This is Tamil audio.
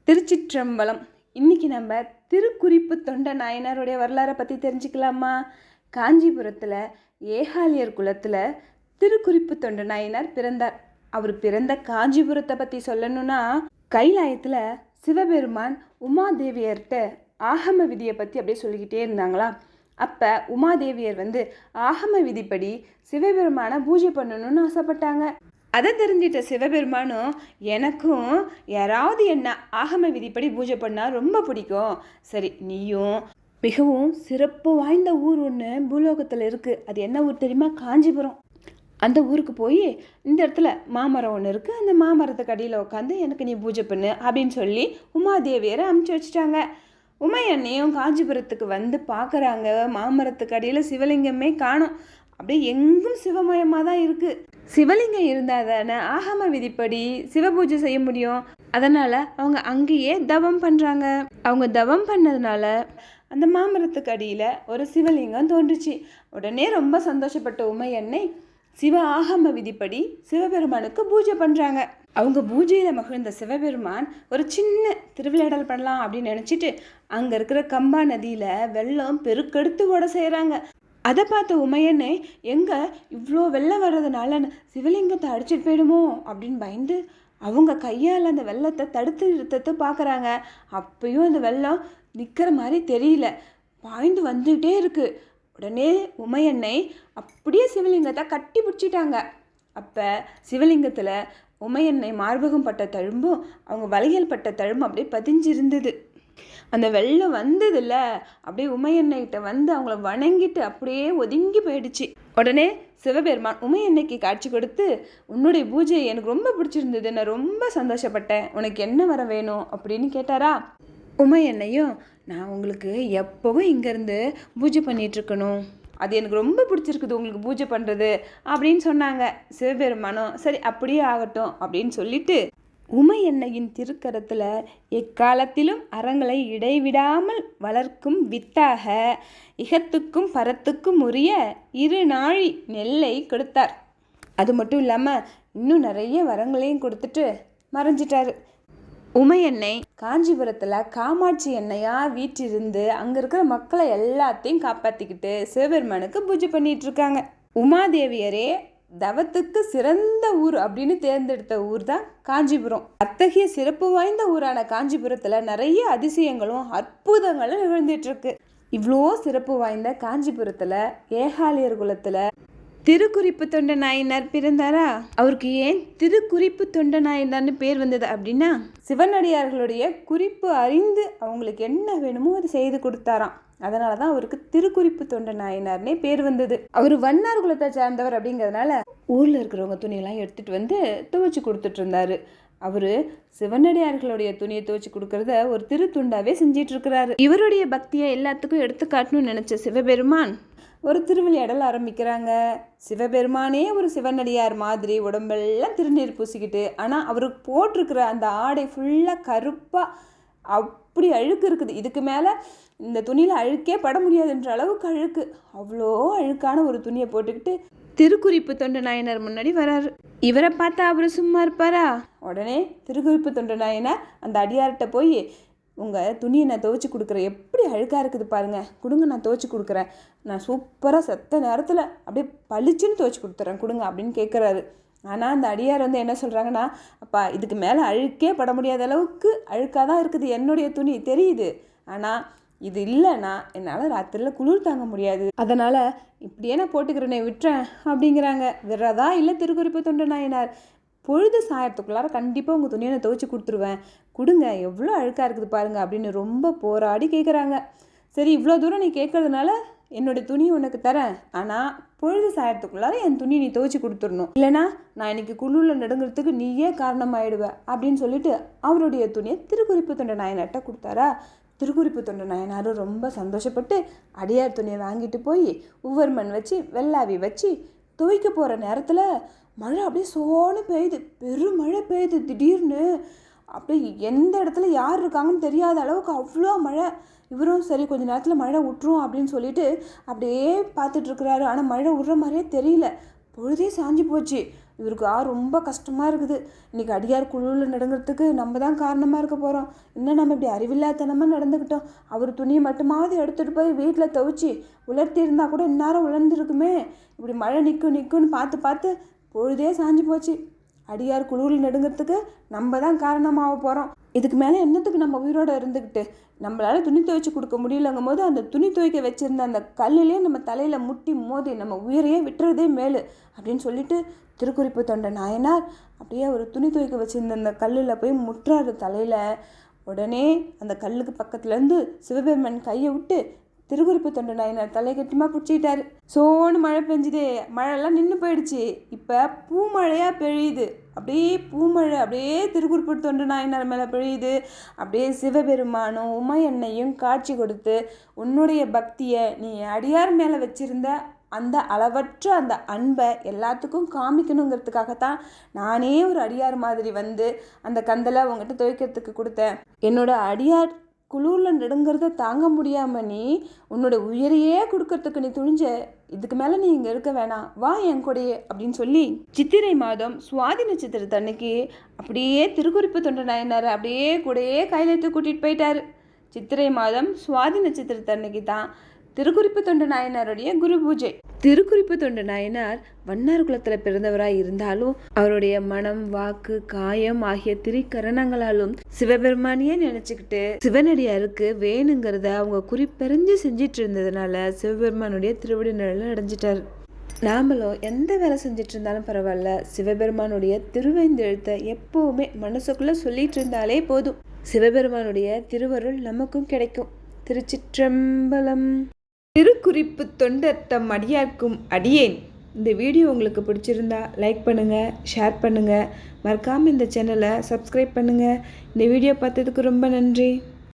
திருச்சிற்றம்பலம். இன்னைக்கு நம்ம திருக்குறிப்பு தொண்ட நாயனாருடைய வரலாறை பற்றி தெரிஞ்சுக்கலாமா? காஞ்சிபுரத்தில் ஏகாலியர் குலத்தில் திருக்குறிப்பு தொண்ட நாயனார் பிறந்தார். அவர் பிறந்த காஞ்சிபுரத்தை பற்றி சொல்லணும்னா, கைலாயத்தில் சிவபெருமான் உமாதேவியர்கிட்ட ஆகம விதியை பற்றி அப்படியே சொல்லிக்கிட்டே இருந்தாங்களா. அப்போ உமாதேவியர் ஆகம விதிப்படி சிவபெருமானை பூஜை பண்ணணும்னு ஆசைப்பட்டாங்க. அதை தெரிஞ்சிட்ட சிவபெருமானும், எனக்கும் யாராவது என்ன ஆகம விதிப்படி பூஜை பண்ணால் ரொம்ப பிடிக்கும், சரி நீயும் மிகவும் சிறப்பு வாய்ந்த ஊர் ஒன்று பூலோகத்தில் இருக்குது, அது என்ன ஊர் தெரியுமா? காஞ்சிபுரம். அந்த ஊருக்கு போய் இந்த இடத்துல மாமரம் ஒன்று இருக்குது, அந்த மாமரத்துக்கு அடியில் உட்காந்து எனக்கு நீ பூஜை பண்ணு அப்படின்னு சொல்லி உமாதேவியரை அமுச்சு வச்சுட்டாங்க. உமையண்ணையும் காஞ்சிபுரத்துக்கு பார்க்குறாங்க. மாமரத்துக்கு அடியில் சிவலிங்கமே காணும், அப்படியே எங்கும் சிவமயமாக தான் இருக்குது. சிவலிங்கம் இருந்தால் தானே ஆகம விதிப்படி சிவபூஜை செய்ய முடியும். அதனால் அவங்க அங்கேயே தவம் பண்ணுறாங்க. அவங்க தவம் பண்ணதுனால அந்த மாமரத்துக்கு அடியில் ஒரு சிவலிங்கம் தோன்றுச்சு. உடனே ரொம்ப சந்தோஷப்பட்ட உமையன்னை சிவ ஆகம விதிப்படி சிவபெருமானுக்கு பூஜை பண்ணுறாங்க. அவங்க பூஜையில் மகிழ்ந்த சிவபெருமான் ஒரு சின்ன திருவிளையாடல் பண்ணலாம் அப்படின்னு நினச்சிட்டு அங்கே இருக்கிற கம்பா நதியில் வெள்ளம் பெருக்கெடுத்து ஓட செய்கிறாங்க. அதை பார்த்த உமையனே, எங்கே இவ்வளோ வெள்ளம் வர்றதுனால சிவலிங்கத்தை அடிச்சிட்டு போயிடுமோ அப்படின்னு பயந்து அவங்க கையால் அந்த வெள்ளத்தை தடுத்து நிறுத்தத்தை பார்க்குறாங்க. அப்பயும் அந்த வெள்ளம் நிற்கிற மாதிரி தெரியல, பாய்ந்து வந்துகிட்டே இருக்குது. உடனே உமையன்னை அப்படியே சிவலிங்கத்தை கட்டி பிடிச்சிட்டாங்க. அப்போ சிவலிங்கத்தில் உமையன்னை மார்பகம் பட்ட தழும்பும் அவங்க வளையல் பட்ட தழும்பும் அப்படியே பதிஞ்சிருந்தது. அந்த வெள்ளம் வந்ததில்ல, அப்படியே உமையன்னைகிட்ட அவங்கள வணங்கிட்டு அப்படியே ஒதுங்கி போயிடுச்சு. உடனே சிவபெருமான் உமையன்னைக்கு காட்சி கொடுத்து, உன்னுடைய பூஜை எனக்கு ரொம்ப பிடிச்சிருந்தது, நான் ரொம்ப சந்தோஷப்பட்டேன், உனக்கு என்ன வர வேணும் அப்படின்னு கேட்டாரா. உமையன்னையும், நான் உங்களுக்கு எப்போவும் இங்கேருந்து பூஜை பண்ணிகிட்ருக்கணும், அது எனக்கு ரொம்ப பிடிச்சிருக்குது உங்களுக்கு பூஜை பண்ணுறது அப்படின்னு சொன்னாங்க. சிவபெருமானும் சரி அப்படியே ஆகட்டும் அப்படின்னு சொல்லிட்டு உமையன்னையின் திருக்கரத்தில் எக்காலத்திலும் அறங்களை இடைவிடாமல் வளர்க்கும் வித்தாக இகத்துக்கும் பரத்துக்கும் உரிய 2 நாழி நெல்லை கொடுத்தார். அது மட்டும் இல்லாமல் இன்னும் நிறைய வரங்களையும் கொடுத்துட்டு மறைஞ்சிட்டாரு. உமையன்னை காஞ்சிபுரத்தில் காமாட்சி எண்ணெயாக வீற்றிருந்து அங்கே இருக்கிற மக்களை எல்லாத்தையும் காப்பாற்றிக்கிட்டு சிவபெருமானுக்கு பூஜை பண்ணிட்டு இருக்காங்க. உமாதேவியரே தவத்துக்கு சிறந்த ஊர் அப்படின்னு தேர்ந்தெடுத்த ஊர் தான் காஞ்சிபுரம். அத்தகைய சிறப்பு வாய்ந்த ஊரான காஞ்சிபுரத்தில் நிறைய அதிசயங்களும் அற்புதங்களும் நிகழ்ந்துட்டு இருக்கு. இவ்வளோ சிறப்பு வாய்ந்த காஞ்சிபுரத்தில் ஏகாலியர் குலத்தில் திருக்குறிப்பு தொண்ட நாயனார் பிறந்தாரா. அவருக்கு ஏன் திருக்குறிப்பு தொண்ட நாயனார்னு பேர் வந்தது அப்படின்னா, சிவனடியார்களுடைய குறிப்பு அறிந்து அவங்களுக்கு என்ன வேணுமோ அதை செய்து கொடுத்தாராம். அதனால தான் அவருக்கு திருக்குறிப்பு தொண்ட நாயனார்னே பேர் வந்தது. அவர் வண்ணார் குலத்தை சார்ந்தவர் அப்படிங்கிறதுனால ஊரில் இருக்கிறவங்க துணியெல்லாம் எடுத்துகிட்டு துவைச்சி கொடுத்துட்டு இருந்தாரு. அவர் சிவனடியார்களுடைய துணியை துவைச்சி கொடுக்கறத ஒரு திருத்துண்டாவே செஞ்சிட்டு இருக்கிறாரு. இவருடைய பக்தியை எல்லாத்துக்கும் எடுத்து காட்டணும்னு நினச்ச சிவபெருமான் ஒரு திருவிளையாடல் ஆரம்பிக்கிறாங்க. சிவபெருமானே ஒரு சிவனடியார் மாதிரி உடம்பெல்லாம் திருநீர் பூசிக்கிட்டு, ஆனால் அவருக்கு போட்டிருக்கிற அந்த ஆடை ஃபுல்லாக கருப்பாக அப்படி அழுக்கு இருக்குது. இதுக்கு மேலே இந்த துணியில் அழுக்கே பட முடியாதுன்ற அளவுக்கு அழுக்கு. அவ்வளோ அழுக்கான ஒரு துணியை போட்டுக்கிட்டு திருக்குறிப்பு தொண்ட நாயனார் முன்னாடி வராரு. இவரை பார்த்தா அவர் சும்மா இருப்பாரா? உடனே திருக்குறிப்பு தொண்ட நாயனார் அந்த அடியார்கிட்ட போய், உங்கள் துணியை நான் துவைச்சி கொடுக்குறேன், எப்படி அழுக்காக இருக்குது பாருங்கள், கொடுங்க நான் துவைச்சி கொடுக்குறேன், நான் சூப்பராக செத்த நேரத்தில் அப்படியே பளிச்சுன்னு துவைச்சி கொடுத்துட்றேன் கொடுங்க அப்படின்னு கேட்குறாரு. ஆனால் அந்த அடியார் என்ன சொல்கிறாங்கன்னா, அப்பா இதுக்கு மேலே அழுக்கே பட முடியாத அளவுக்கு அழுக்காக தான் இருக்குது என்னுடைய துணி தெரியுது, ஆனால் இது இல்லைன்னா என்னால் ராத்திரியில் குளிர் தாங்க முடியாது, அதனால் இப்படியே நான் போட்டுக்கிறேனே விட்டுறேன் அப்படிங்கிறாங்க. விடுறதா இல்லை திருக்குறிப்பு தொண்ட நாயனார், பொழுது சாயத்துக்குள்ளார கண்டிப்பாக உங்கள் துணியை நான் துவைச்சி கொடுத்துருவேன், கொடுங்க எவ்வளோ அழுக்காக இருக்குது பாருங்கள் அப்படின்னு ரொம்ப போராடி கேட்குறாங்க. சரி இவ்வளோ தூரம் நீ கேட்கறதுனால என்னோடய துணி உனக்கு தரேன், ஆனால் பொழுது சாயத்துக்குள்ளார என் துணி நீ துவைச்சி கொடுத்துடணும், இல்லைனா நான் இன்னைக்கு குழுவில் நடுங்கிறதுக்கு நீயே காரணமாயிடுவ அப்படின்னு சொல்லிட்டு அவருடைய துணியை திருக்குறிப்பு தொண்ட நாயனார்கிட்ட கொடுத்தாரா. திருக்குறிப்பு தொண்ட நாயனாரும் ரொம்ப சந்தோஷப்பட்டு அடியார் துணியை வாங்கிட்டு போய் ஒவ்வொரு மண் வச்சு வெள்ளாவி வச்சு துவைக்க போகிற நேரத்தில் மழை அப்படியே சோன்னு பெய்யுது, பெருமழை பெய்யுது திடீர்னு. அப்படியே எந்த இடத்துல யார் இருக்காங்கன்னு தெரியாத அளவுக்கு அவ்வளோ மழை. இவரும் சரி கொஞ்சம் நேரத்தில் மழை விட்டுரும் அப்படின்னு சொல்லிட்டு அப்படியே பார்த்துட்ருக்குறாரு. ஆனால் மழை விடுற மாதிரியே தெரியல, பொழுதே சாஞ்சு போச்சு. இவருக்கு ரொம்ப கஷ்டமாக இருக்குது. இன்றைக்கி அடியார் குழுவில் நடுங்கிறதுக்கு நம்ம தான் காரணமாக இருக்க போகிறோம். இன்னும் நம்ம இப்படி அறிவில்லாதனமாக நடந்துக்கிட்டோம். அவர் துணியை மட்டுமாவது எடுத்துகிட்டு போய் வீட்டில் துவைச்சி உலர்த்தி இருந்தால் கூட இந்நேரம் உலர்ந்துருக்குமே. இப்படி மழை நிற்கும்னு பார்த்து பார்த்து பொழுதே சாஞ்சு போச்சு. அடியார் குழுவில் நடுங்கிறதுக்கு நம்ம தான் காரணமாக போகிறோம். இதுக்கு மேலே என்னத்துக்கு நம்ம உயிரோடு இருந்துக்கிட்டு? நம்மளால் துணி துவைச்சி கொடுக்க முடியலங்கும் போது அந்த துணி துவைக்க வச்சுருந்த அந்த கல்லுலேயே நம்ம தலையில் முட்டி மோதி நம்ம உயிரையே விட்டுறதே மேலு அப்படின்னு சொல்லிட்டு திருக்குறிப்பு தொண்ட நாயனார் அப்படியே ஒரு துணி துவைக்க வச்சுருந்த அந்த கல்லில் போய் முட்டுறாரு தலையில். உடனே அந்த கல்லுக்கு பக்கத்துலேருந்து சிவபெருமன் கையை விட்டு திருக்குறிப்பு தொண்ட நாயனார் தலை கட்டிமா பிடிச்சிக்கிட்டாரு. சோன்னு மழை பெஞ்சுதே. மழைலாம் நின்று போயிடுச்சு. இப்போ பூமழையாக பெய்யுது. அப்படியே பூமழை அப்படியே திருக்குறிப்பு தொண்ட நாயனார் மேலே பெய்யுது. அப்படியே சிவபெருமானும் உமையன்னையும் காட்சி கொடுத்து உன்னுடைய பக்தியை நீ அடியார் மேலே வச்சிருந்த அந்த அளவற்ற அந்த அன்பை எல்லாத்துக்கும் காமிக்கணுங்கிறதுக்காகத்தான் நானே ஒரு அடியார் மாதிரி வந்து அந்த கந்தலை உங்ககிட்ட துவைக்கிறதுக்கு கொடுத்தேன். என்னோட அடியார் குளூரில் நடுங்கிறத தாங்க முடியாமல் நீ உன்னோட உயிரையே கொடுக்கறதுக்கு நீ துணிஞ்ச. இதுக்கு மேலே நீ இங்கே இருக்க வேணாம், வா என் கூடயே அப்படின்னு சொல்லி சித்திரை மாதம் சுவாதி நட்சத்திரத்தன்னைக்கு அப்படியே திருக்குறிப்பு தொண்ட நாயனார் அப்படியே கூடயே கையிலெடுத்து கூட்டிகிட்டு போயிட்டாரு. சித்திரை மாதம் சுவாதி நட்சத்திரத்தன்னைக்கு தான் திருக்குறிப்பு தொண்ட நாயனாருடைய குரு பூஜை. திருக்குறிப்பு தொண்ட நாயனார் வண்ணார் குலத்தில் பிறந்தவராய் இருந்தாலும் அவருடைய மனம், வாக்கு, காயம் ஆகிய திரிகரணங்களாலும் சிவபெருமானியே நினைச்சுக்கிட்டு சிவனடியாருக்கு வேணுங்கிறத அவங்க குறிப்பெறிஞ்சு செஞ்சிட்டு இருந்ததுனால சிவபெருமானுடைய திருவடி நிழல அடைஞ்சிட்டார். நாமளும் எந்த வேலை செஞ்சிட்டு இருந்தாலும் பரவாயில்ல, சிவபெருமானுடைய திருவைந்தெழுத்தை எப்பவுமே மனசுக்குள்ள சொல்லிட்டு இருந்தாலே போதும். சிவபெருமானுடைய திருவருள் நமக்கும் கிடைக்கும். திருச்சிற்றம்பலம். திருக்குறிப்பு தொண்டர்தம் அடியார்க்கும் அடியேன். இந்த வீடியோ உங்களுக்கு பிடிச்சிருந்தா லைக் பண்ணுங்கள், ஷேர் பண்ணுங்கள், மறக்காமல் இந்த சேனலை சப்ஸ்கிரைப் பண்ணுங்கள். இந்த வீடியோ பார்த்ததுக்கு ரொம்ப நன்றி.